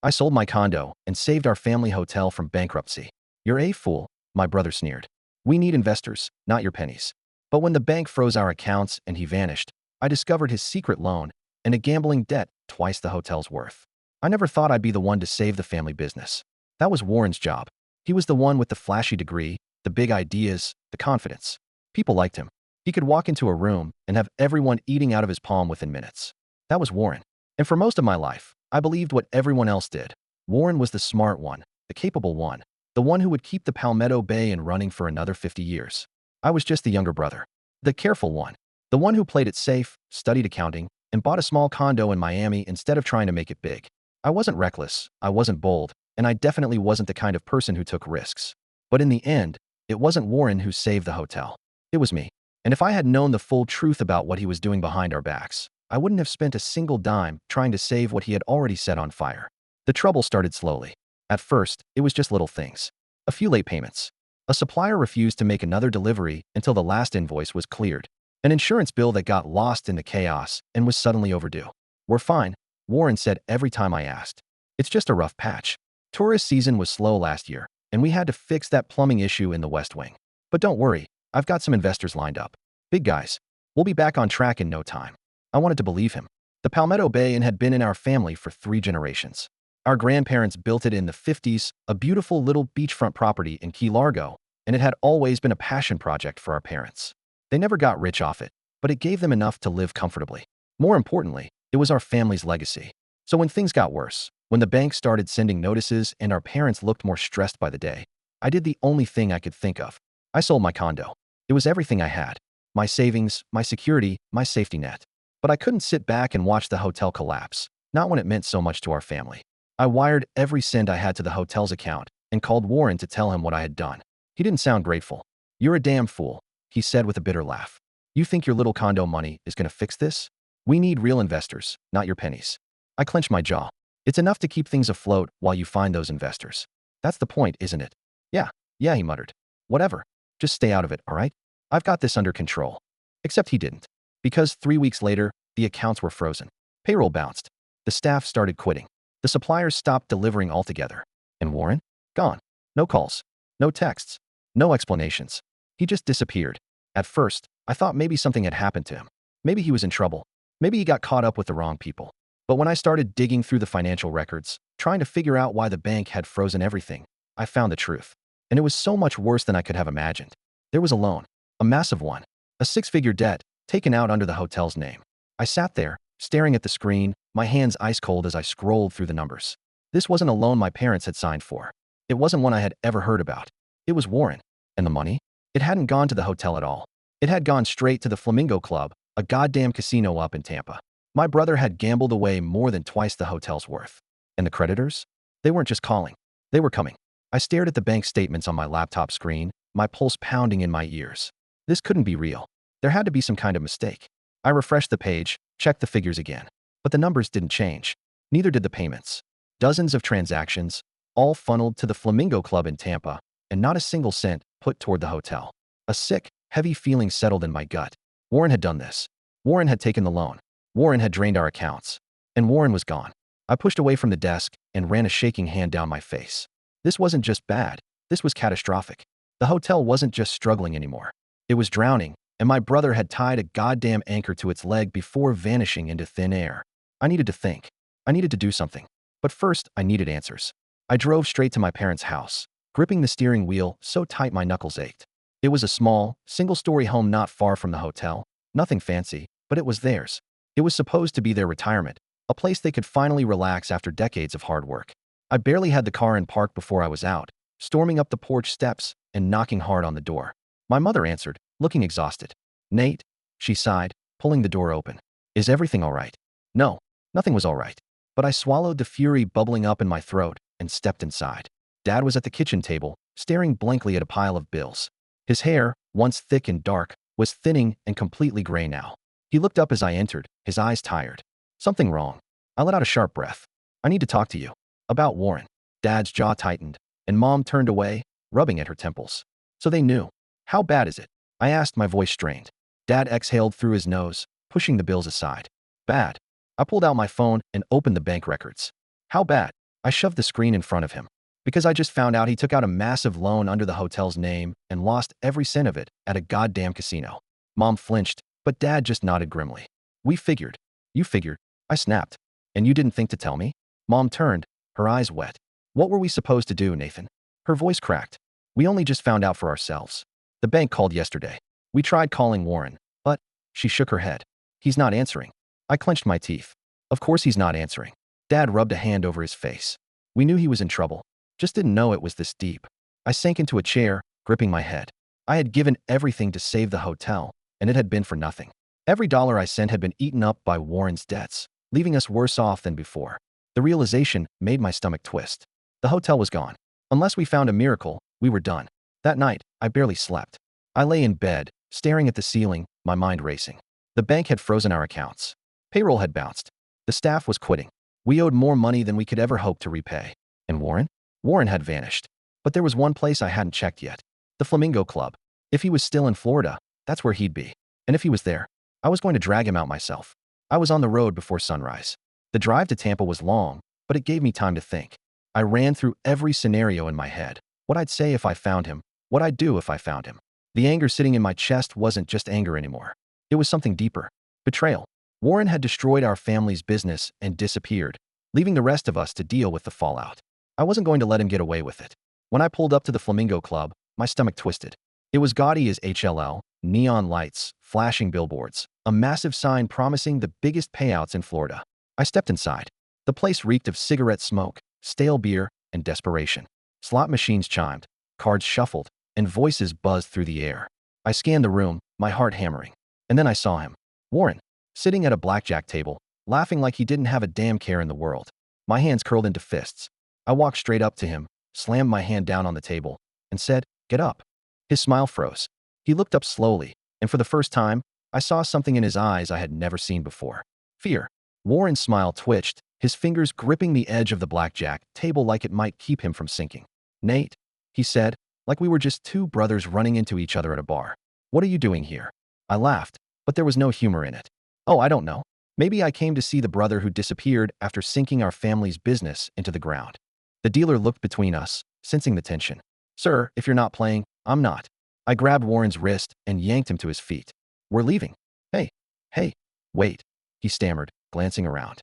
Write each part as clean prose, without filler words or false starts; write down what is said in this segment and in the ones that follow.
I sold my condo and saved our family hotel from bankruptcy. You're a fool, my brother sneered. We need investors, not your pennies. But when the bank froze our accounts and he vanished, I discovered his secret loan and a gambling debt twice the hotel's worth. I never thought I'd be the one to save the family business. That was Warren's job. He was the one with the flashy degree, the big ideas, the confidence. People liked him. He could walk into a room and have everyone eating out of his palm within minutes. That was Warren. And for most of my life, I believed what everyone else did. Warren was the smart one, the capable one, the one who would keep the Palmetto Bay in running for another 50 years. I was just the younger brother, the careful one, the one who played it safe, studied accounting, and bought a small condo in Miami instead of trying to make it big. I wasn't reckless, I wasn't bold, and I definitely wasn't the kind of person who took risks. But in the end, it wasn't Warren who saved the hotel. It was me. And if I had known the full truth about what he was doing behind our backs, I wouldn't have spent a single dime trying to save what he had already set on fire. The trouble started slowly. At first, it was just little things. A few late payments. A supplier refused to make another delivery until the last invoice was cleared. An insurance bill that got lost in the chaos and was suddenly overdue. We're fine, Warren said every time I asked. It's just a rough patch. Tourist season was slow last year, and we had to fix that plumbing issue in the West Wing. But don't worry, I've got some investors lined up. Big guys. We'll be back on track in no time. I wanted to believe him. The Palmetto Bay Inn had been in our family for 3 generations. Our grandparents built it in the 50s, a beautiful little beachfront property in Key Largo, and it had always been a passion project for our parents. They never got rich off it, but it gave them enough to live comfortably. More importantly, it was our family's legacy. So when things got worse, when the bank started sending notices and our parents looked more stressed by the day, I did the only thing I could think of. I sold my condo. It was everything I had. My savings, my security, my safety net. But I couldn't sit back and watch the hotel collapse, not when it meant so much to our family. I wired every cent I had to the hotel's account and called Warren to tell him what I had done. He didn't sound grateful. You're a damn fool, he said with a bitter laugh. You think your little condo money is going to fix this? We need real investors, not your pennies. I clenched my jaw. It's enough to keep things afloat while you find those investors. That's the point, isn't it? Yeah, he muttered. Whatever. Just stay out of it, all right? I've got this under control. Except he didn't. Because 3 weeks later, the accounts were frozen. Payroll bounced. The staff started quitting. The suppliers stopped delivering altogether. And Warren? Gone. No calls. No texts. No explanations. He just disappeared. At first, I thought maybe something had happened to him. Maybe he was in trouble. Maybe he got caught up with the wrong people. But when I started digging through the financial records, trying to figure out why the bank had frozen everything, I found the truth. And it was so much worse than I could have imagined. There was a loan. A massive one. A 6-figure debt, taken out under the hotel's name. I sat there, staring at the screen, my hands ice cold as I scrolled through the numbers. This wasn't a loan my parents had signed for. It wasn't one I had ever heard about. It was Warren. And the money? It hadn't gone to the hotel at all. It had gone straight to the Flamingo Club, a goddamn casino up in Tampa. My brother had gambled away more than twice the hotel's worth. And the creditors? They weren't just calling. They were coming. I stared at the bank statements on my laptop screen, my pulse pounding in my ears. This couldn't be real. There had to be some kind of mistake. I refreshed the page, checked the figures again. But the numbers didn't change. Neither did the payments. Dozens of transactions, all funneled to the Flamingo Club in Tampa, and not a single cent put toward the hotel. A sick, heavy feeling settled in my gut. Warren had done this. Warren had taken the loan. Warren had drained our accounts. And Warren was gone. I pushed away from the desk and ran a shaking hand down my face. This wasn't just bad. This was catastrophic. The hotel wasn't just struggling anymore. It was drowning, and my brother had tied a goddamn anchor to its leg before vanishing into thin air. I needed to think. I needed to do something. But first, I needed answers. I drove straight to my parents' house, gripping the steering wheel so tight my knuckles ached. It was a small, single-story home not far from the hotel. Nothing fancy, but it was theirs. It was supposed to be their retirement, a place they could finally relax after decades of hard work. I barely had the car in park before I was out, storming up the porch steps and knocking hard on the door. My mother answered, looking exhausted. Nate, she sighed, pulling the door open. Is everything all right? No, nothing was all right. But I swallowed the fury bubbling up in my throat and stepped inside. Dad was at the kitchen table, staring blankly at a pile of bills. His hair, once thick and dark, was thinning and completely gray now. He looked up as I entered, his eyes tired. Something wrong. I let out a sharp breath. I need to talk to you. About Warren. Dad's jaw tightened, and Mom turned away, rubbing at her temples. So they knew. How bad is it? I asked, my voice strained. Dad exhaled through his nose, pushing the bills aside. Bad. I pulled out my phone and opened the bank records. How bad? I shoved the screen in front of him because I just found out he took out a massive loan under the hotel's name and lost every cent of it at a goddamn casino. Mom flinched, but Dad just nodded grimly. We figured. You figured. I snapped. And you didn't think to tell me? Mom turned, her eyes wet. What were we supposed to do, Nathan? Her voice cracked. We only just found out for ourselves. The bank called yesterday. We tried calling Warren, but she shook her head. He's not answering. I clenched my teeth. Of course he's not answering. Dad rubbed a hand over his face. We knew he was in trouble. Just didn't know it was this deep. I sank into a chair, gripping my head. I had given everything to save the hotel, and it had been for nothing. Every dollar I sent had been eaten up by Warren's debts, leaving us worse off than before. The realization made my stomach twist. The hotel was gone. Unless we found a miracle, we were done. That night, I barely slept. I lay in bed, staring at the ceiling, my mind racing. The bank had frozen our accounts. Payroll had bounced. The staff was quitting. We owed more money than we could ever hope to repay. And Warren? Warren had vanished. But there was one place I hadn't checked yet. The Flamingo Club. If he was still in Florida, that's where he'd be. And if he was there, I was going to drag him out myself. I was on the road before sunrise. The drive to Tampa was long, but it gave me time to think. I ran through every scenario in my head. What I'd say if I found him. What I'd do if I found him. The anger sitting in my chest wasn't just anger anymore. It was something deeper. Betrayal. Warren had destroyed our family's business and disappeared, leaving the rest of us to deal with the fallout. I wasn't going to let him get away with it. When I pulled up to the Flamingo Club, my stomach twisted. It was gaudy as HLL, neon lights, flashing billboards, a massive sign promising the biggest payouts in Florida. I stepped inside. The place reeked of cigarette smoke, stale beer, and desperation. Slot machines chimed, cards shuffled, and voices buzzed through the air. I scanned the room, my heart hammering. And then I saw him. Warren, sitting at a blackjack table, laughing like he didn't have a damn care in the world. My hands curled into fists. I walked straight up to him, slammed my hand down on the table, and said, "Get up." His smile froze. He looked up slowly, and for the first time, I saw something in his eyes I had never seen before. Fear. Warren's smile twitched, his fingers gripping the edge of the blackjack table like it might keep him from sinking. "Nate," he said, like we were just two brothers running into each other at a bar. "What are you doing here?" I laughed, but there was no humor in it. "Oh, I don't know. Maybe I came to see the brother who disappeared after sinking our family's business into the ground." The dealer looked between us, sensing the tension. "Sir, if you're not playing, I'm not." I grabbed Warren's wrist and yanked him to his feet. "We're leaving." Hey, wait," he stammered, glancing around.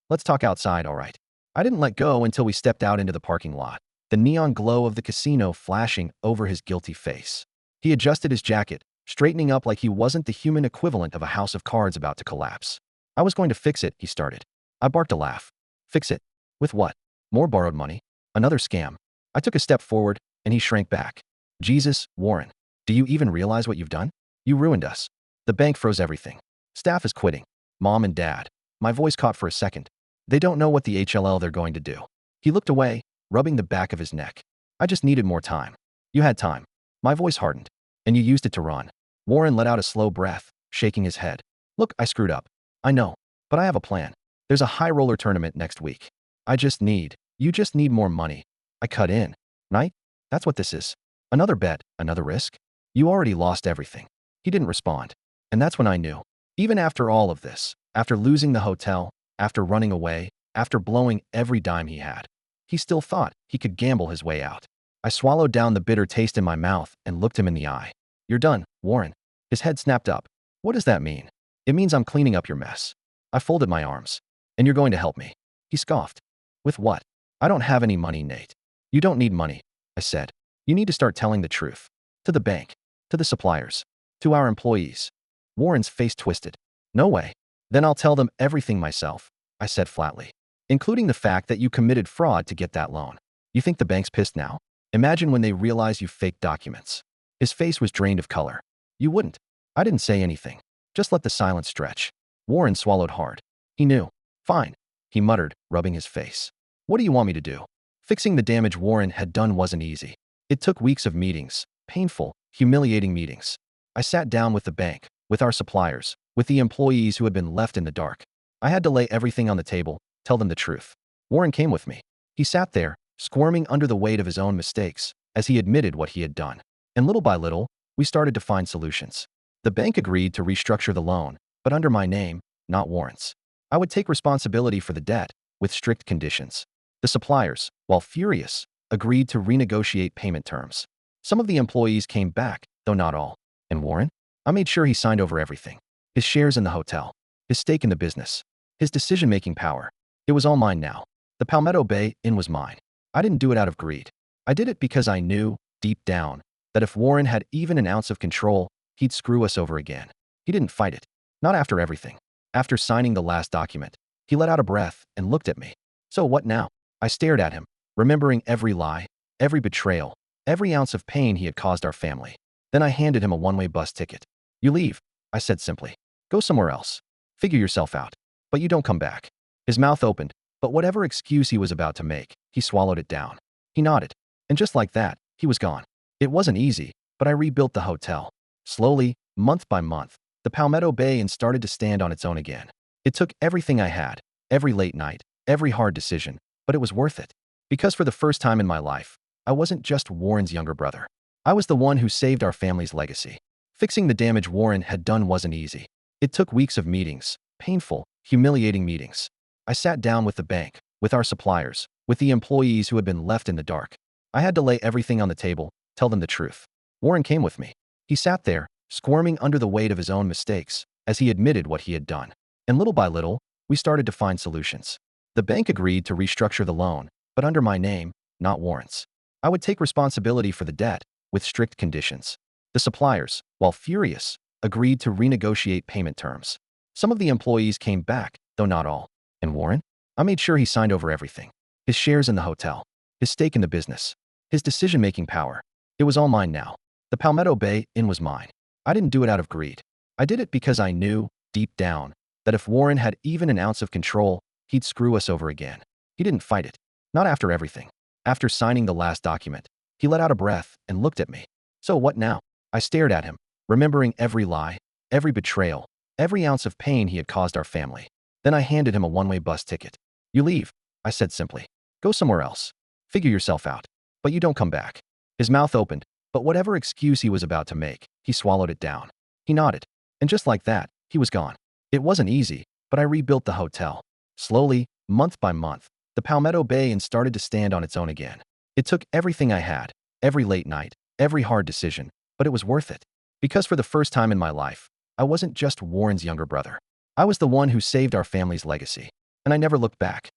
Let's talk outside, all right?" I didn't let go until we stepped out into the parking lot, the neon glow of the casino flashing over his guilty face. He adjusted his jacket, straightening up like he wasn't the human equivalent of a house of cards about to collapse. "I was going to fix it," he started. I barked a laugh. "Fix it? With what? More borrowed money? Another scam?" I took a step forward, and he shrank back. "Jesus, Warren, do you even realize what you've done? You ruined us. The bank froze everything. Staff is quitting. Mom and Dad." My voice caught for a second. "They don't know what the HLL they're going to do." He looked away, rubbing the back of his neck. "I just needed more time." "You had time." My voice hardened. "And you used it to run." Warren let out a slow breath, shaking his head. "Look, I screwed up. I know. But I have a plan. There's a high roller tournament next week. You just need more money." I cut in. "Right? That's what this is. Another bet, another risk. You already lost everything." He didn't respond. And that's when I knew. Even after all of this, after losing the hotel, after running away, after blowing every dime he had, he still thought he could gamble his way out. I swallowed down the bitter taste in my mouth and looked him in the eye. "You're done, Warren." His head snapped up. "What does that mean?" "It means I'm cleaning up your mess." I folded my arms. "And you're going to help me?" He scoffed. "With what?" "I don't have any money, Nate." "You don't need money," I said. "You need to start telling the truth. To the bank. To the suppliers. To our employees." Warren's face twisted. "No way." "Then I'll tell them everything myself," I said flatly. "Including the fact that you committed fraud to get that loan." "You think the bank's pissed now? Imagine when they realize you faked documents." His face was drained of color. "You wouldn't." I didn't say anything. Just let the silence stretch. Warren swallowed hard. He knew. "Fine," he muttered, rubbing his face. "What do you want me to do?" Fixing the damage Warren had done wasn't easy. It took weeks of meetings, painful, humiliating meetings. I sat down with the bank, with our suppliers, with the employees who had been left in the dark. I had to lay everything on the table, tell them the truth. Warren came with me. He sat there, squirming under the weight of his own mistakes, as he admitted what he had done. And little by little, we started to find solutions. The bank agreed to restructure the loan, but under my name, not Warren's. I would take responsibility for the debt, with strict conditions. The suppliers, while furious, agreed to renegotiate payment terms. Some of the employees came back, though not all. And Warren? I made sure he signed over everything. His shares in the hotel, his stake in the business, his decision-making power. It was all mine now. The Palmetto Bay Inn was mine. I didn't do it out of greed. I did it because I knew, deep down, that if Warren had even an ounce of control, he'd screw us over again. He didn't fight it. Not after everything. After signing the last document, he let out a breath and looked at me. So what now? I stared at him, remembering every lie, every betrayal, every ounce of pain he had caused our family. Then I handed him a one-way bus ticket. You leave, I said simply. Go somewhere else. Figure yourself out. But you don't come back. His mouth opened, but whatever excuse he was about to make, he swallowed it down. He nodded. And just like that, he was gone. It wasn't easy, but I rebuilt the hotel. Slowly, month by month, the Palmetto Bay Inn started to stand on its own again. It took everything I had, every late night, every hard decision, but it was worth it. Because for the first time in my life, I wasn't just Warren's younger brother. I was the one who saved our family's legacy. Fixing the damage Warren had done wasn't easy. It took weeks of meetings, painful, humiliating meetings. I sat down with the bank, with our suppliers, with the employees who had been left in the dark. I had to lay everything on the table, tell them the truth. Warren came with me. He sat there, squirming under the weight of his own mistakes, as he admitted what he had done. And little by little, we started to find solutions. The bank agreed to restructure the loan, but under my name, not Warren's. I would take responsibility for the debt, with strict conditions. The suppliers, while furious, agreed to renegotiate payment terms. Some of the employees came back, though not all. And Warren? I made sure he signed over everything. His shares in the hotel, his stake in the business, his decision-making power. It was all mine now. The Palmetto Bay Inn was mine. I didn't do it out of greed. I did it because I knew, deep down, that if Warren had even an ounce of control, he'd screw us over again. He didn't fight it. Not after everything. After signing the last document, he let out a breath and looked at me. So what now? I stared at him, remembering every lie, every betrayal, every ounce of pain he had caused our family. Then I handed him a one-way bus ticket. You leave, I said simply. Go somewhere else. Figure yourself out. But you don't come back. His mouth opened, but whatever excuse he was about to make, he swallowed it down. He nodded. And just like that, he was gone. It wasn't easy, but I rebuilt the hotel. Slowly, month by month, the Palmetto Bay Inn started to stand on its own again. It took everything I had, every late night, every hard decision, but it was worth it. Because for the first time in my life, I wasn't just Warren's younger brother. I was the one who saved our family's legacy. And I never looked back.